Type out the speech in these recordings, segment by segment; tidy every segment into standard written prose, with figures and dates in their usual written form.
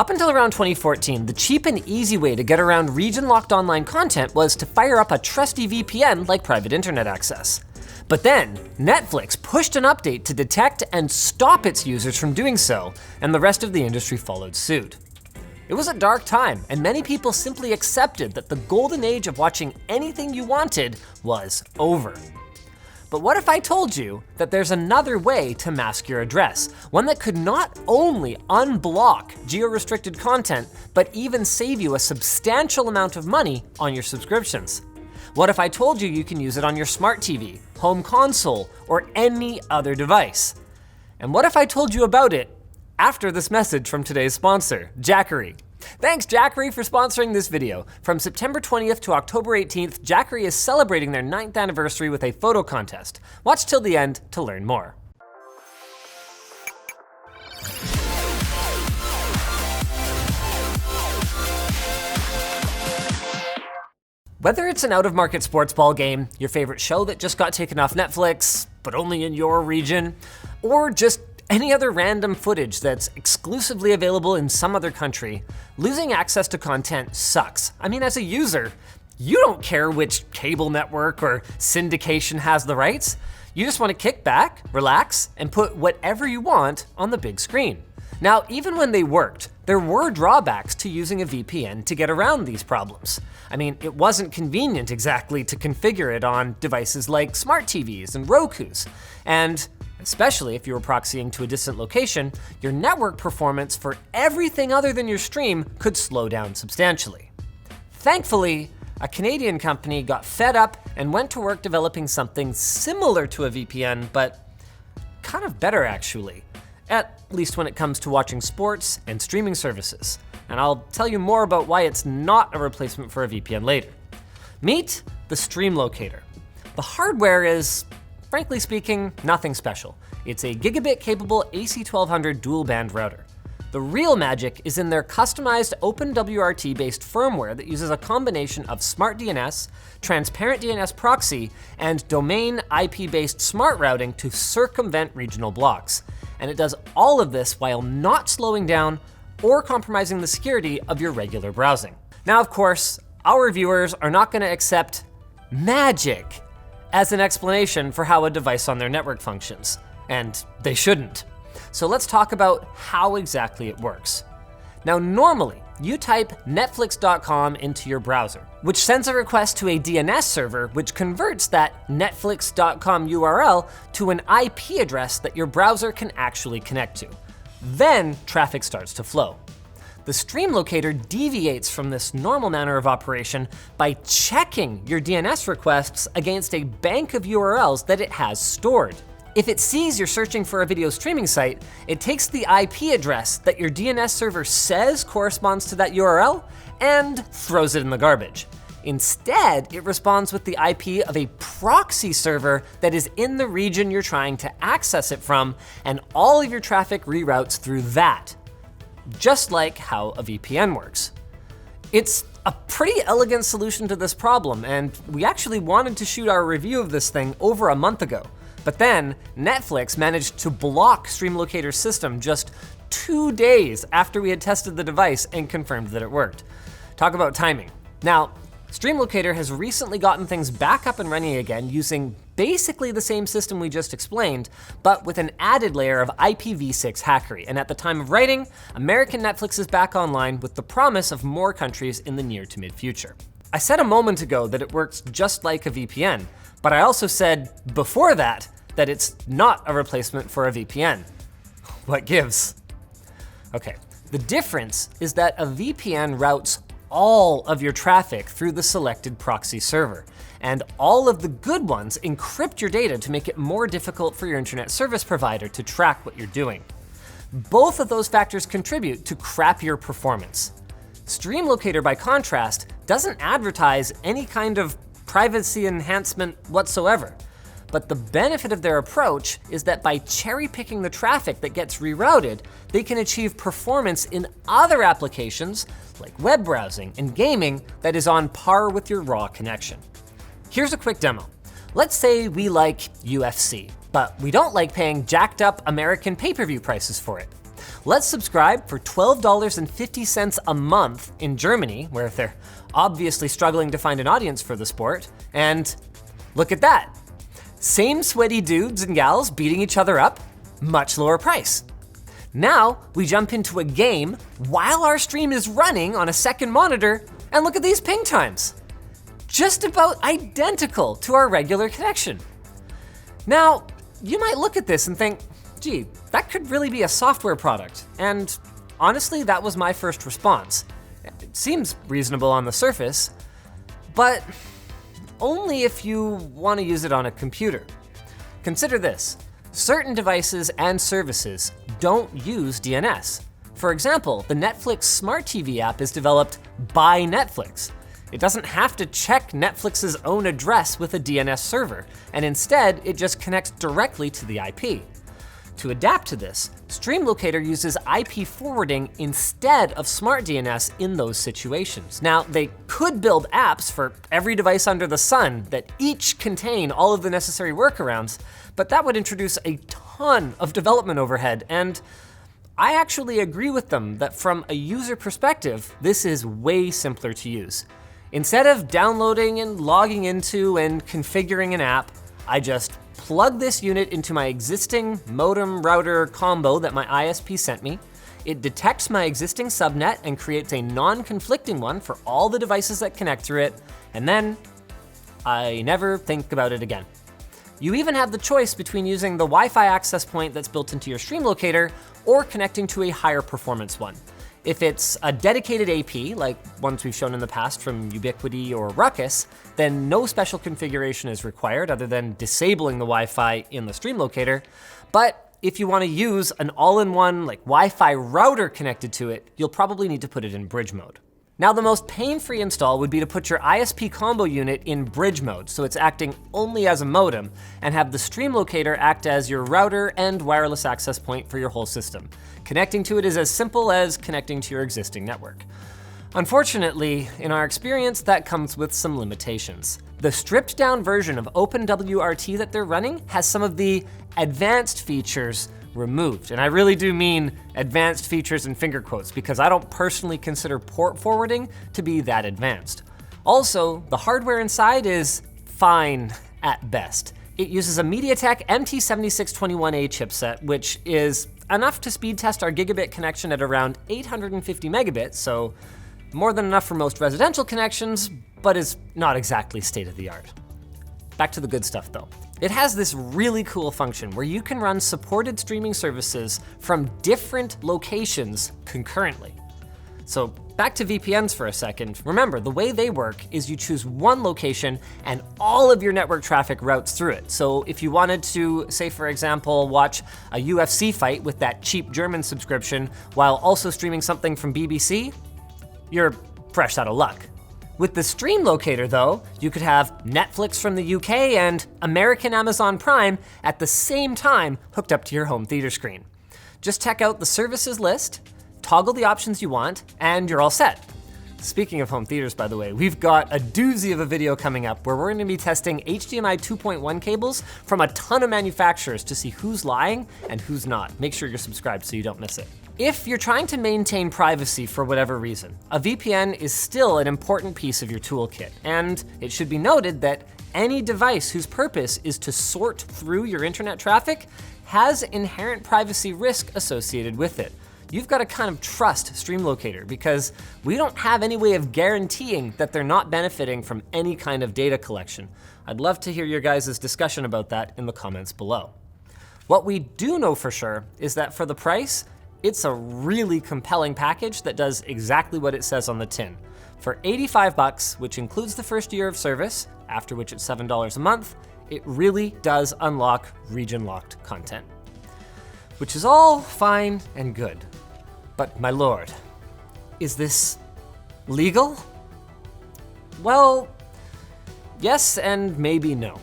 Up until around 2014, the cheap and easy way to get around region-locked online content was to fire up a trusty VPN like private internet access. But then, Netflix pushed an update to detect and stop its users from doing so, and the rest of the industry followed suit. It was a dark time, and many people simply accepted that the golden age of watching anything you wanted was over. But what if I told you that there's another way to mask your address? One that could not only unblock geo-restricted content, but even save you a substantial amount of money on your subscriptions? What if I told you you can use it on your smart TV, home console, or any other device? And what if I told you about it after this message from today's sponsor, Jackery? Thanks Jackery for sponsoring this video. From September 20th to October 18th, Jackery is celebrating their 9th anniversary with a photo contest. Watch till the end to learn more. Whether it's an out-of-market sports ball game, your favorite show that just got taken off Netflix, but only in your region, or just any other random footage that's exclusively available in some other country, losing access to content sucks. I mean, as a user, you don't care which cable network or syndication has the rights. You just want to kick back, relax, and put whatever you want on the big screen. Now, even when they worked, there were drawbacks to using a VPN to get around these problems. I mean, it wasn't convenient exactly to configure it on devices like smart TVs and Rokus. And especially if you were proxying to a distant location, your network performance for everything other than your stream could slow down substantially. Thankfully, a Canadian company got fed up and went to work developing something similar to a VPN, but kind of better actually. At least when it comes to watching sports and streaming services. And I'll tell you more about why it's not a replacement for a VPN later. Meet the Streamlocator. The hardware is, frankly speaking, nothing special. It's a gigabit-capable AC1200 dual-band router. The real magic is in their customized OpenWRT-based firmware that uses a combination of smart DNS, transparent DNS proxy, and domain IP-based smart routing to circumvent regional blocks. And it does all of this while not slowing down or compromising the security of your regular browsing. Now, of course, our viewers are not going to accept magic as an explanation for how a device on their network functions, and they shouldn't. So let's talk about how exactly it works. Now, normally, you type netflix.com into your browser, which sends a request to a DNS server, which converts that netflix.com URL to an IP address that your browser can actually connect to. Then traffic starts to flow. The Streamlocator deviates from this normal manner of operation by checking your DNS requests against a bank of URLs that it has stored. If it sees you're searching for a video streaming site, it takes the IP address that your DNS server says corresponds to that URL and throws it in the garbage. Instead, it responds with the IP of a proxy server that is in the region you're trying to access it from, and all of your traffic reroutes through that, just like how a VPN works. It's a pretty elegant solution to this problem, and we actually wanted to shoot our review of this thing over a month ago. But then Netflix managed to block Streamlocator's system just 2 days after we had tested the device and confirmed that it worked. Talk about timing. Now, Streamlocator has recently gotten things back up and running again using basically the same system we just explained, but with an added layer of IPv6 hackery. And at the time of writing, American Netflix is back online with the promise of more countries in the near to mid future. I said a moment ago that it works just like a VPN, but I also said before that it's not a replacement for a VPN. What gives? Okay, the difference is that a VPN routes all of your traffic through the selected proxy server, and all of the good ones encrypt your data to make it more difficult for your internet service provider to track what you're doing. Both of those factors contribute to crappier performance. Streamlocator, by contrast, doesn't advertise any kind of privacy enhancement whatsoever. But the benefit of their approach is that by cherry-picking the traffic that gets rerouted, they can achieve performance in other applications, like web browsing and gaming, that is on par with your raw connection. Here's a quick demo. Let's say we like UFC, but we don't like paying jacked up American pay-per-view prices for it. Let's subscribe for $12.50 a month in Germany, where they're obviously struggling to find an audience for the sport. And look at that. Same sweaty dudes and gals beating each other up, much lower price. Now we jump into a game while our stream is running on a second monitor, and look at these ping times. Just about identical to our regular connection. Now, you might look at this and think, gee, that could really be a software product. And honestly, that was my first response. It seems reasonable on the surface, but only if you want to use it on a computer. Consider this. Certain devices and services don't use DNS. For example, the Netflix Smart TV app is developed by Netflix. It doesn't have to check Netflix's own address with a DNS server, and instead it just connects directly to the IP. To adapt to this, Streamlocator uses IP forwarding instead of smart DNS in those situations. Now, they could build apps for every device under the sun that each contain all of the necessary workarounds, but that would introduce a ton of development overhead, and I actually agree with them that from a user perspective, this is way simpler to use. Instead of downloading and logging into and configuring an app, I just plug this unit into my existing modem router combo that my ISP sent me. It detects my existing subnet and creates a non-conflicting one for all the devices that connect through it, and then I never think about it again. You even have the choice between using the Wi-Fi access point that's built into your Streamlocator or connecting to a higher performance one. If it's a dedicated AP, like ones we've shown in the past from Ubiquiti or Ruckus, then no special configuration is required other than disabling the Wi-Fi in the Streamlocator. But if you want to use an all-in-one like Wi-Fi router connected to it, you'll probably need to put it in bridge mode. Now, the most pain-free install would be to put your ISP combo unit in bridge mode, so it's acting only as a modem, and have the Streamlocator act as your router and wireless access point for your whole system. Connecting to it is as simple as connecting to your existing network. Unfortunately, in our experience, that comes with some limitations. The stripped down version of OpenWRT that they're running has some of the advanced features removed. And I really do mean advanced features in finger quotes, because I don't personally consider port forwarding to be that advanced. Also, the hardware inside is fine at best. It uses a MediaTek MT7621A chipset, which is enough to speed test our gigabit connection at around 850 megabits, so more than enough for most residential connections, but is not exactly state of the art. Back to the good stuff though. It has this really cool function where you can run supported streaming services from different locations concurrently. So back to VPNs for a second. Remember, the way they work is you choose one location and all of your network traffic routes through it. So if you wanted to, say for example, watch a UFC fight with that cheap German subscription while also streaming something from BBC, you're fresh out of luck. With the Streamlocator though, you could have Netflix from the UK and American Amazon Prime at the same time hooked up to your home theater screen. Just check out the services list, toggle the options you want, and you're all set. Speaking of home theaters, by the way, we've got a doozy of a video coming up where we're gonna be testing HDMI 2.1 cables from a ton of manufacturers to see who's lying and who's not. Make sure you're subscribed so you don't miss it. If you're trying to maintain privacy for whatever reason, a VPN is still an important piece of your toolkit, and it should be noted that any device whose purpose is to sort through your internet traffic has inherent privacy risk associated with it. You've got to kind of trust Streamlocator because we don't have any way of guaranteeing that they're not benefiting from any kind of data collection. I'd love to hear your guys' discussion about that in the comments below. What we do know for sure is that for the price, it's a really compelling package that does exactly what it says on the tin. For $85, which includes the first year of service, after which it's $7 a month, it really does unlock region-locked content. Which is all fine and good. But my lord, is this legal? Well, yes and maybe no.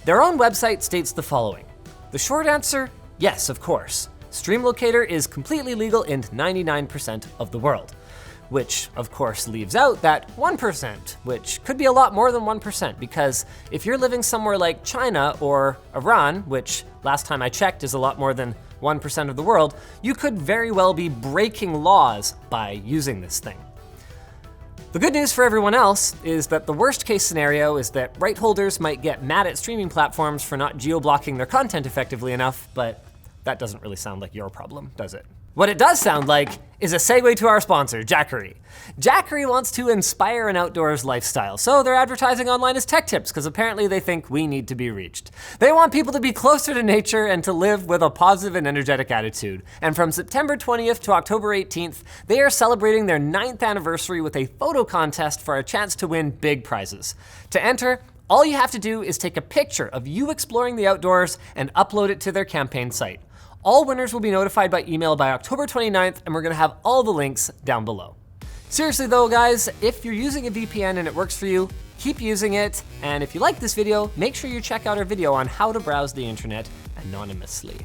Their own website states the following. The short answer, yes, of course. Streamlocator is completely legal in 99% of the world, which of course leaves out that 1%, which could be a lot more than 1%, because if you're living somewhere like China or Iran, which last time I checked is a lot more than 1% of the world, you could very well be breaking laws by using this thing. The good news for everyone else is that the worst case scenario is that right holders might get mad at streaming platforms for not geo-blocking their content effectively enough, but that doesn't really sound like your problem, does it? What it does sound like is a segue to our sponsor, Jackery. Jackery wants to inspire an outdoors lifestyle, so they're advertising online as tech tips, because apparently they think we need to be reached. They want people to be closer to nature and to live with a positive and energetic attitude. And from September 20th to October 18th, they are celebrating their 9th anniversary with a photo contest for a chance to win big prizes. To enter, all you have to do is take a picture of you exploring the outdoors and upload it to their campaign site. All winners will be notified by email by October 29th, and we're gonna have all the links down below. Seriously though, guys, if you're using a VPN and it works for you, keep using it. And if you like this video, make sure you check out our video on how to browse the internet anonymously.